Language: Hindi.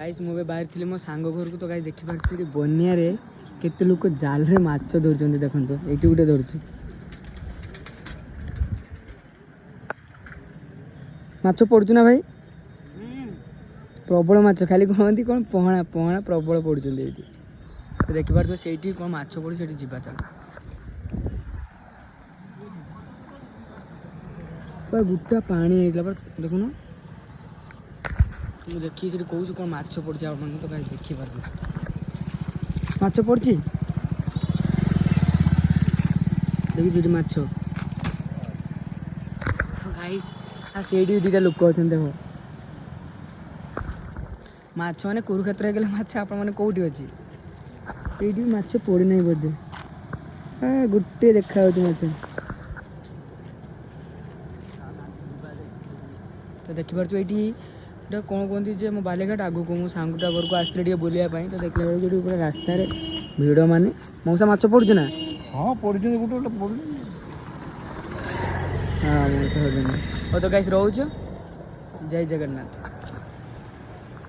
गाइस मुझे बाहर थी मो सांग घर को तो गाइस देखी पार्टी बनिया रे केते लोक जाल रे माछ धरछन देखन तो एटी गुटे धरछु माछ पड़छु ना भाई प्रबल माछ खाली कहती कौन पहना पहना प्रबल पड़छन एटी तो देखि पार तो सेठी कोन माछ पड़ी सेठी जिबा चल पर गुट्टा पानी हेला पर देखुन मुझे देखी से कौन कौन माछ पड़ी आप तो गाइस देखी पार माछ पड़ी देखी से माछ तो गाइस आ सेठी दुटा लोक अच्छा देख माछ मैंने कुरुक्षेत्र हो गला माछ आप कौटी अच्छी ये माछ पड़ी ना बोधे गोटे देखा माछ तो देखिपार ये कौन कहती जे मो बालेघाट आगू को मो सांगटा घर को आसते बुलायापाई तो देखला बेलू पूरा रास्तार भिड़ माने मौसा माछ पड़ू ना हाँ पड़ी गोटे गोटे पड़ हाँ मौसा तो गाइस रोच जय जगन्नाथ।